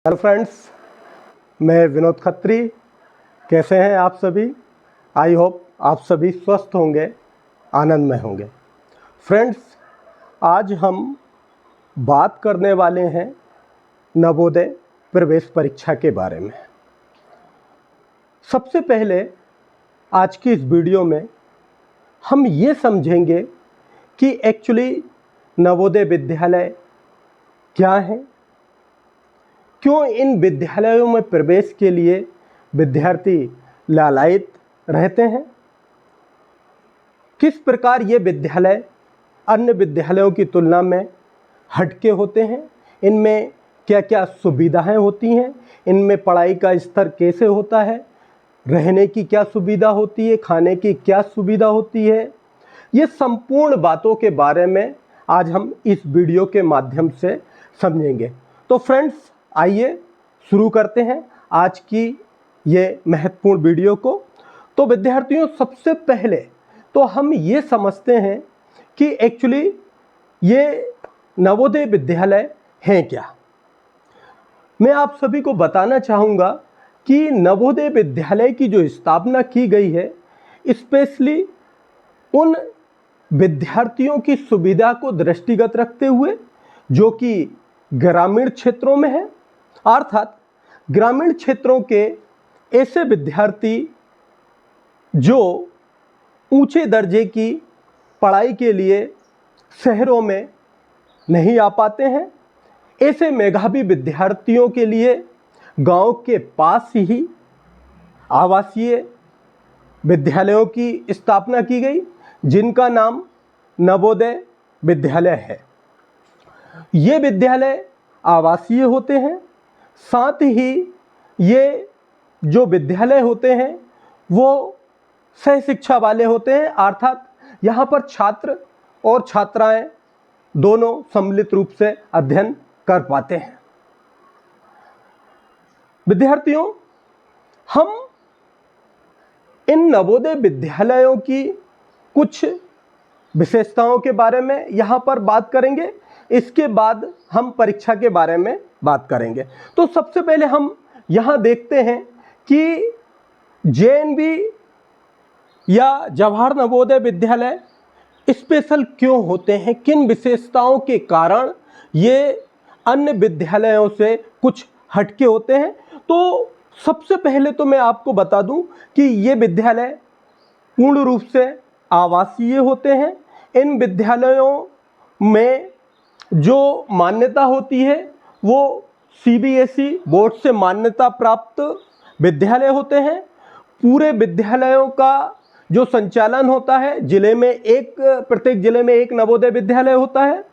Hello friends, मैं विनोद खत्री। कैसे हैं आप सभी? आई होप आप सभी स्वस्थ होंगे, आनंदमय होंगे। फ्रेंड्स, आज हम बात करने वाले हैं नवोदय प्रवेश परीक्षा के बारे में। सबसे पहले आज की इस वीडियो में हम ये समझेंगे कि एक्चुअली नवोदय विद्यालय क्या है, क्यों इन विद्यालयों में प्रवेश के लिए विद्यार्थी लालायित रहते हैं, किस प्रकार ये विद्यालय अन्य विद्यालयों की तुलना में हटके होते हैं, इनमें क्या क्या सुविधाएं होती हैं, इनमें पढ़ाई का स्तर कैसे होता है, रहने की क्या सुविधा होती है, खाने की क्या सुविधा होती है, ये संपूर्ण बातों के बारे में आज हम इस वीडियो के माध्यम से समझेंगे। तो फ्रेंड्स, आइए शुरू करते हैं आज की ये महत्वपूर्ण वीडियो को। तो विद्यार्थियों, सबसे पहले तो हम ये समझते हैं कि एक्चुअली ये नवोदय विद्यालय हैं क्या। मैं आप सभी को बताना चाहूँगा कि नवोदय विद्यालय की जो स्थापना की गई है, स्पेशली उन विद्यार्थियों की सुविधा को दृष्टिगत रखते हुए जो कि ग्रामीण क्षेत्रों में है, अर्थात ग्रामीण क्षेत्रों के ऐसे विद्यार्थी जो ऊंचे दर्जे की पढ़ाई के लिए शहरों में नहीं आ पाते हैं, ऐसे मेधावी विद्यार्थियों के लिए गांव के पास ही आवासीय विद्यालयों की स्थापना की गई, जिनका नाम नवोदय विद्यालय है। ये विद्यालय आवासीय होते हैं, साथ ही ये जो विद्यालय होते हैं वो सह शिक्षा वाले होते हैं, अर्थात यहाँ पर छात्र और छात्राएं दोनों सम्मिलित रूप से अध्ययन कर पाते हैं। विद्यार्थियों, हम इन नवोदय विद्यालयों की कुछ विशेषताओं के बारे में यहाँ पर बात करेंगे, इसके बाद हम परीक्षा के बारे में बात करेंगे। तो सबसे पहले हम यहाँ देखते हैं कि जेएनवी या जवाहर नवोदय विद्यालय स्पेशल क्यों होते हैं, किन विशेषताओं के कारण ये अन्य विद्यालयों से कुछ हटके होते हैं। तो सबसे पहले तो मैं आपको बता दूं कि ये विद्यालय पूर्ण रूप से आवासीय होते हैं। इन विद्यालयों में जो मान्यता होती है वो सीबीएसई बोर्ड से मान्यता प्राप्त विद्यालय होते हैं। पूरे विद्यालयों का जो संचालन होता है, प्रत्येक जिले में एक नवोदय विद्यालय होता है,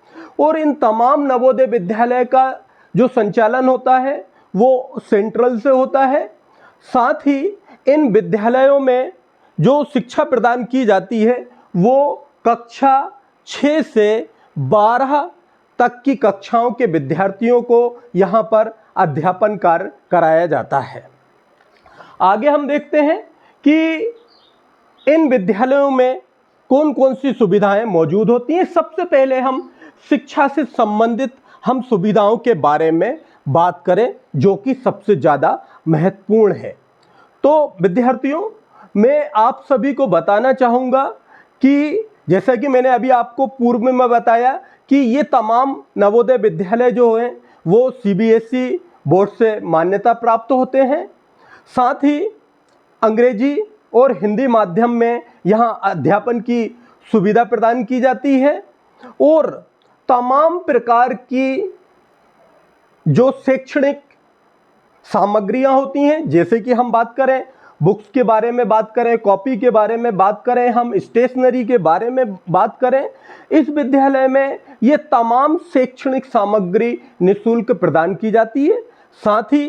और इन तमाम नवोदय विद्यालय का जो संचालन होता है वो सेंट्रल से होता है। साथ ही इन विद्यालयों में जो शिक्षा प्रदान की जाती है वो कक्षा 6 से 12 तक की कक्षाओं के विद्यार्थियों को यहाँ पर अध्यापन कार्य कराया जाता है। आगे हम देखते हैं कि इन विद्यालयों में कौन कौन सी सुविधाएं मौजूद होती हैं। सबसे पहले हम शिक्षा से संबंधित हम सुविधाओं के बारे में बात करें, जो कि सबसे ज़्यादा महत्वपूर्ण है। तो विद्यार्थियों, मैं आप सभी को बताना चाहूँगा कि जैसा कि मैंने अभी आपको पूर्व में बताया कि ये तमाम नवोदय विद्यालय जो हैं वो सीबीएसई बोर्ड से मान्यता प्राप्त होते हैं। साथ ही अंग्रेजी और हिंदी माध्यम में यहाँ अध्यापन की सुविधा प्रदान की जाती है, और तमाम प्रकार की जो शैक्षणिक सामग्रियाँ होती हैं, जैसे कि हम बात करें बुक्स के बारे में बात करें, कॉपी के बारे में बात करें, हम स्टेशनरी के बारे में बात करें, इस विद्यालय में ये तमाम शैक्षणिक सामग्री निःशुल्क प्रदान की जाती है। साथ ही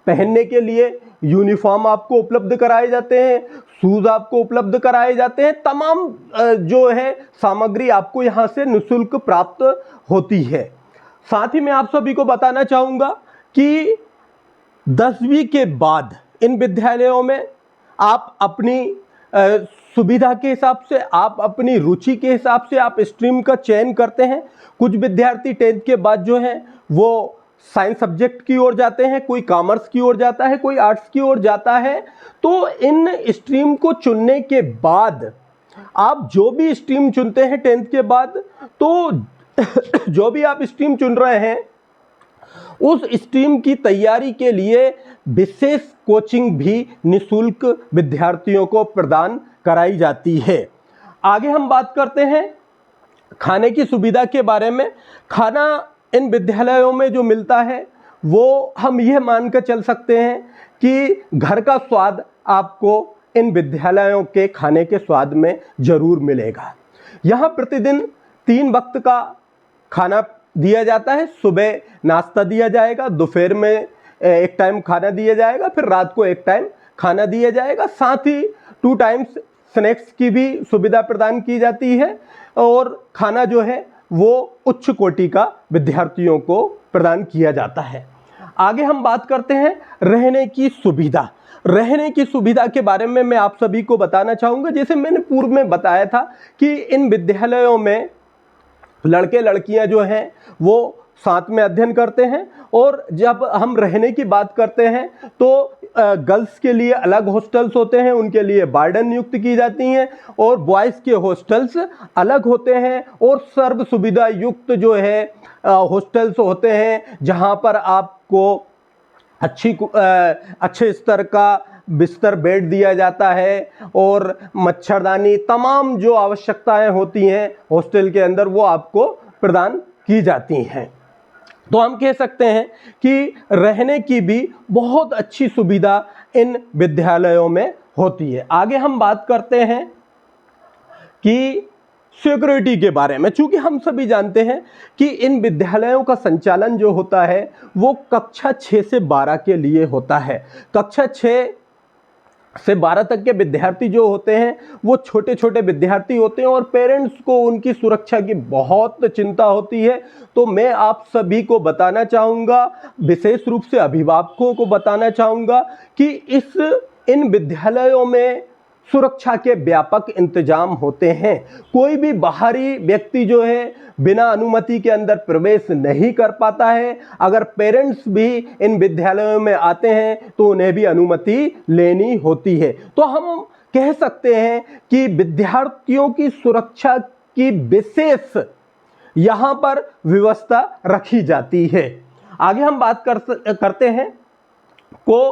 पहनने के लिए यूनिफॉर्म आपको उपलब्ध कराए जाते हैं, शूज़ आपको उपलब्ध कराए जाते हैं, तमाम जो है सामग्री आपको यहाँ से निःशुल्क प्राप्त होती है। साथ ही मैं आप सभी को बताना चाहूँगा कि 10वीं के बाद इन विद्यालयों में आप अपनी सुविधा के हिसाब से, आप अपनी रुचि के हिसाब से आप स्ट्रीम का चयन करते हैं। कुछ विद्यार्थी 10th के बाद जो हैं वो साइंस सब्जेक्ट की ओर जाते हैं, कोई कॉमर्स की ओर जाता है, कोई आर्ट्स की ओर जाता है। तो इन स्ट्रीम को चुनने के बाद आप जो भी स्ट्रीम चुनते हैं 10th के बाद, तो जो भी आप स्ट्रीम चुन रहे हैं उस स्ट्रीम की तैयारी के लिए विशेष कोचिंग भी निःशुल्क विद्यार्थियों को प्रदान कराई जाती है। आगे हम बात करते हैं खाने की सुविधा के बारे में। खाना इन विद्यालयों में जो मिलता है वो हम यह मानकर चल सकते हैं कि घर का स्वाद आपको इन विद्यालयों के खाने के स्वाद में ज़रूर मिलेगा। यहाँ प्रतिदिन 3 वक्त का खाना दिया जाता है। सुबह नाश्ता दिया जाएगा, दोपहर में एक टाइम खाना दिया जाएगा, फिर रात को एक टाइम खाना दिया जाएगा। साथ ही 2 टाइम्स स्नैक्स की भी सुविधा प्रदान की जाती है और खाना जो है वो उच्च कोटि का विद्यार्थियों को प्रदान किया जाता है। आगे हम बात करते हैं रहने की सुविधा। रहने की सुविधा के बारे में मैं आप सभी को बताना चाहूँगा। जैसे मैंने पूर्व में बताया था कि इन विद्यालयों में लड़के लड़कियां जो हैं वो साथ में अध्ययन करते हैं, और जब हम रहने की बात करते हैं तो गर्ल्स के लिए अलग हॉस्टल्स होते हैं, उनके लिए वार्डन नियुक्त की जाती हैं, और बॉयज़ के हॉस्टल्स अलग होते हैं, और सर्व सुविधा युक्त जो है हॉस्टल्स होते हैं जहां पर आपको अच्छे स्तर का बिस्तर बेड दिया जाता है, और मच्छरदानी तमाम जो आवश्यकताएं होती हैं हॉस्टल के अंदर वो आपको प्रदान की जाती हैं। तो हम कह सकते हैं कि रहने की भी बहुत अच्छी सुविधा इन विद्यालयों में होती है। आगे हम बात करते हैं कि सिक्योरिटी के बारे में। चूँकि हम सभी जानते हैं कि इन विद्यालयों का संचालन जो होता है वो कक्षा 6 से 12 के लिए होता है। कक्षा 6 से 12 तक के विद्यार्थी जो होते हैं वो छोटे छोटे विद्यार्थी होते हैं, और पेरेंट्स को उनकी सुरक्षा की बहुत चिंता होती है। तो मैं आप सभी को बताना चाहूँगा, विशेष रूप से अभिभावकों को बताना चाहूँगा कि इन विद्यालयों में सुरक्षा के व्यापक इंतजाम होते हैं। कोई भी बाहरी व्यक्ति जो है बिना अनुमति के अंदर प्रवेश नहीं कर पाता है। अगर पेरेंट्स भी इन विद्यालयों में आते हैं तो उन्हें भी अनुमति लेनी होती है। तो हम कह सकते हैं कि विद्यार्थियों की सुरक्षा की विशेष यहाँ पर व्यवस्था रखी जाती है। आगे हम बात करते हैं को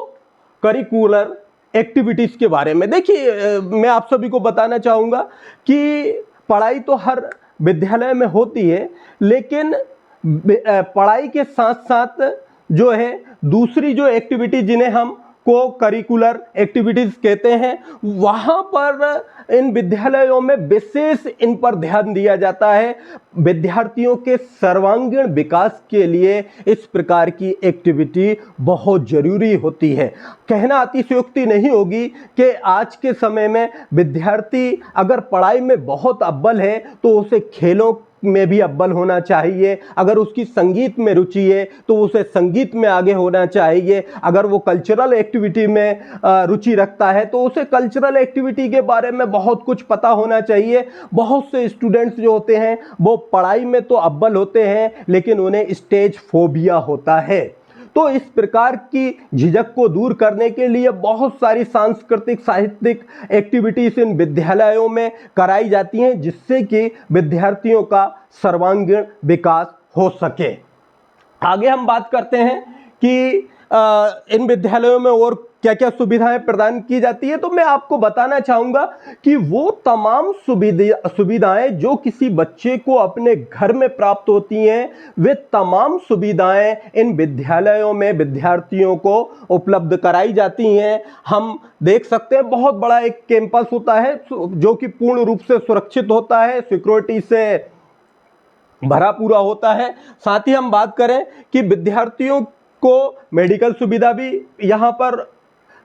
करिकुलर एक्टिविटीज़ के बारे में। देखिए, मैं आप सभी को बताना चाहूँगा कि पढ़ाई तो हर विद्यालय में होती है, लेकिन पढ़ाई के साथ साथ जो है दूसरी जो एक्टिविटी जिन्हें हम को करिकुलर एक्टिविटीज़ कहते हैं, वहाँ पर इन विद्यालयों में विशेष इन पर ध्यान दिया जाता है। विद्यार्थियों के सर्वांगीण विकास के लिए इस प्रकार की एक्टिविटी बहुत ज़रूरी होती है। कहना अतिशयोक्ति नहीं होगी कि आज के समय में विद्यार्थी अगर पढ़ाई में बहुत अव्वल है तो उसे खेलों में भी अव्वल होना चाहिए। अगर उसकी संगीत में रुचि है तो उसे संगीत में आगे होना चाहिए। अगर वो कल्चरल एक्टिविटी में रुचि रखता है तो उसे कल्चरल एक्टिविटी के बारे में बहुत कुछ पता होना चाहिए। बहुत से स्टूडेंट्स जो होते हैं वो पढ़ाई में तो अव्वल होते हैं, लेकिन उन्हें स्टेज फोबिया होता है। तो इस प्रकार की झिझक को दूर करने के लिए बहुत सारी सांस्कृतिक साहित्यिक एक्टिविटीज इन विद्यालयों में कराई जाती हैं, जिससे कि विद्यार्थियों का सर्वांगीण विकास हो सके। आगे हम बात करते हैं कि इन विद्यालयों में और क्या क्या सुविधाएं प्रदान की जाती है। तो मैं आपको बताना चाहूँगा कि वो तमाम सुविधाएं जो किसी बच्चे को अपने घर में प्राप्त होती हैं, वे तमाम सुविधाएं इन विद्यालयों में विद्यार्थियों को उपलब्ध कराई जाती हैं। हम देख सकते हैं बहुत बड़ा एक कैंपस होता है जो कि पूर्ण रूप से सुरक्षित होता है, सिक्योरिटी से भरा पूरा होता है। साथ ही हम बात करें कि विद्यार्थियों को मेडिकल सुविधा भी यहाँ पर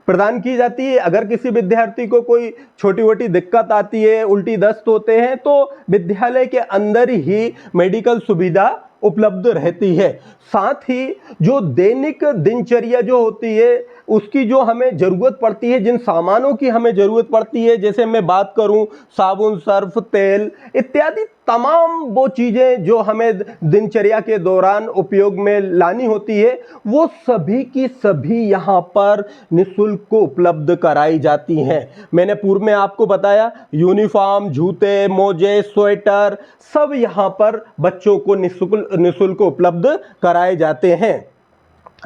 प्रदान की जाती है। अगर किसी विद्यार्थी को कोई छोटी मोटी दिक्कत आती है, उल्टी दस्त होते हैं, तो विद्यालय के अंदर ही मेडिकल सुविधा उपलब्ध रहती है। साथ ही जो दैनिक दिनचर्या जो होती है उसकी जो हमें ज़रूरत पड़ती है, जिन सामानों की हमें ज़रूरत पड़ती है, जैसे मैं बात करूं साबुन, सर्फ, तेल इत्यादि तमाम वो चीज़ें जो हमें दिनचर्या के दौरान उपयोग में लानी होती है, वो सभी की सभी यहाँ पर निःशुल्क उपलब्ध कराई जाती हैं। मैंने पूर्व में आपको बताया यूनिफॉर्म, जूते, मोजे, स्वेटर सब यहाँ पर बच्चों को निःशुल्क उपलब्ध कराए जाते हैं।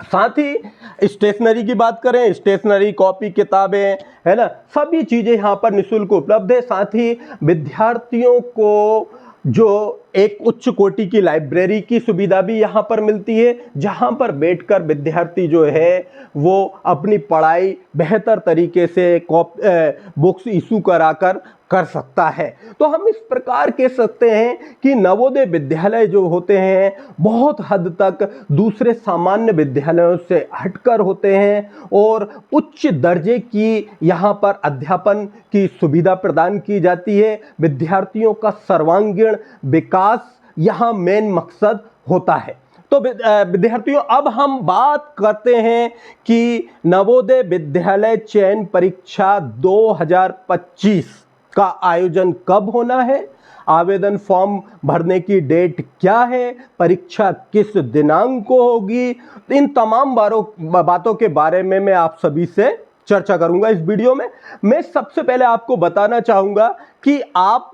साथ ही स्टेशनरी की बात करें, स्टेशनरी, कॉपी, किताबें, है ना, सभी चीज़ें यहाँ पर निःशुल्क उपलब्ध है। साथ ही विद्यार्थियों को जो एक उच्च कोटि की लाइब्रेरी की सुविधा भी यहाँ पर मिलती है, जहाँ पर बैठकर विद्यार्थी जो है वो अपनी पढ़ाई बेहतर तरीके से बुक्स इशू कराकर कर सकता है। तो हम इस प्रकार कह सकते हैं कि नवोदय विद्यालय जो होते हैं बहुत हद तक दूसरे सामान्य विद्यालयों से हटकर होते हैं और उच्च दर्जे की यहाँ पर अध्यापन की सुविधा प्रदान की जाती है। विद्यार्थियों का सर्वांगीण विकास यहाँ मेन मकसद होता है। तो विद्यार्थियों, अब हम बात करते हैं कि नवोदय विद्यालय चयन परीक्षा 2025 का आयोजन कब होना है, आवेदन फॉर्म भरने की डेट क्या है, परीक्षा किस दिनांक को होगी, इन तमाम बातों के बारे में मैं आप सभी से चर्चा करूंगा इस वीडियो में। मैं सबसे पहले आपको बताना चाहूंगा कि आप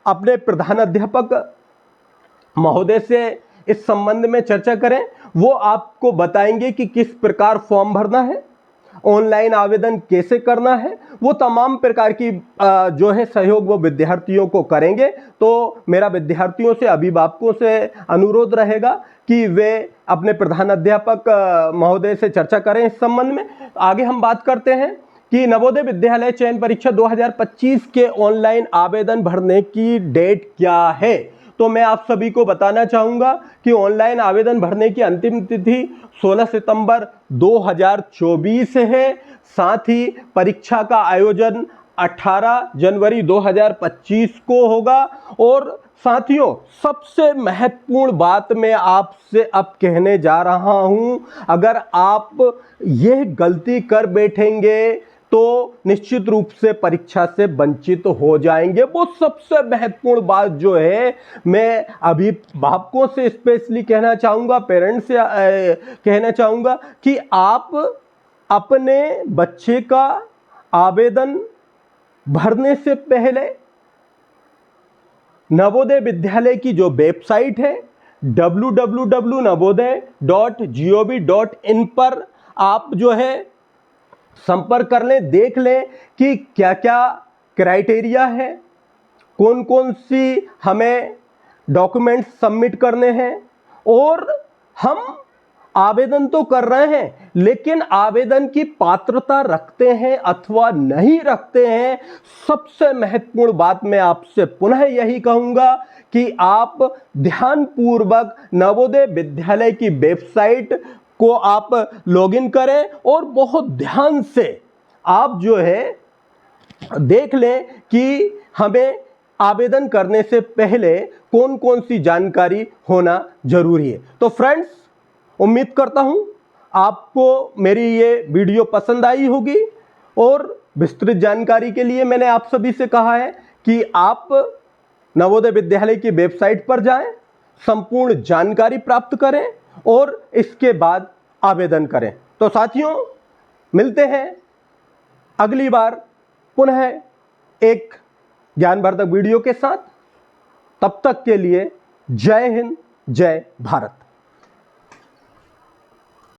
अपने प्रधानाध्यापक महोदय से इस संबंध में चर्चा करें। वो आपको बताएंगे कि किस प्रकार फॉर्म भरना है, ऑनलाइन आवेदन कैसे करना है, वो तमाम प्रकार की जो है सहयोग वो विद्यार्थियों को करेंगे। तो मेरा विद्यार्थियों से, अभिभावकों से अनुरोध रहेगा कि वे अपने प्रधानाध्यापक महोदय से चर्चा करें इस संबंध में। आगे हम बात करते हैं कि नवोदय विद्यालय चयन परीक्षा 2025 के ऑनलाइन आवेदन भरने की डेट क्या है। तो मैं आप सभी को बताना चाहूँगा कि ऑनलाइन आवेदन भरने की अंतिम तिथि 16 सितंबर 2024 है। साथ ही परीक्षा का आयोजन 18 जनवरी 2025 को होगा। और साथियों, सबसे महत्वपूर्ण बात मैं आपसे अब कहने जा रहा हूं, अगर आप यह गलती कर बैठेंगे तो निश्चित रूप से परीक्षा से वंचित हो जाएंगे। वो सबसे महत्वपूर्ण बात जो है मैं अभिभावकों से स्पेशली कहना चाहूँगा, पेरेंट्स से कहना चाहूँगा कि आप अपने बच्चे का आवेदन भरने से पहले नवोदय विद्यालय की जो वेबसाइट है www.navodaya.gov.in पर आप जो है संपर्क कर लें, देख लें कि क्या क्या क्राइटेरिया है, कौन कौन सी हमें डॉक्यूमेंट्स सबमिट करने हैं। और हम आवेदन तो कर रहे हैं, लेकिन आवेदन की पात्रता रखते हैं अथवा नहीं रखते हैं, सबसे महत्वपूर्ण बात मैं आपसे पुनः यही कहूंगा कि आप ध्यानपूर्वक नवोदय विद्यालय की वेबसाइट को आप लॉगिन करें और बहुत ध्यान से आप जो है देख लें कि हमें आवेदन करने से पहले कौन कौन सी जानकारी होना जरूरी है। तो फ्रेंड्स, उम्मीद करता हूं आपको मेरी ये वीडियो पसंद आई होगी और विस्तृत जानकारी के लिए मैंने आप सभी से कहा है कि आप नवोदय विद्यालय की वेबसाइट पर जाएं, संपूर्ण जानकारी प्राप्त करें और इसके बाद आवेदन करें। तो साथियों, मिलते हैं अगली बार पुनः एक ज्ञानवर्धक वीडियो के साथ। तब तक के लिए जय हिंद, जय भारत।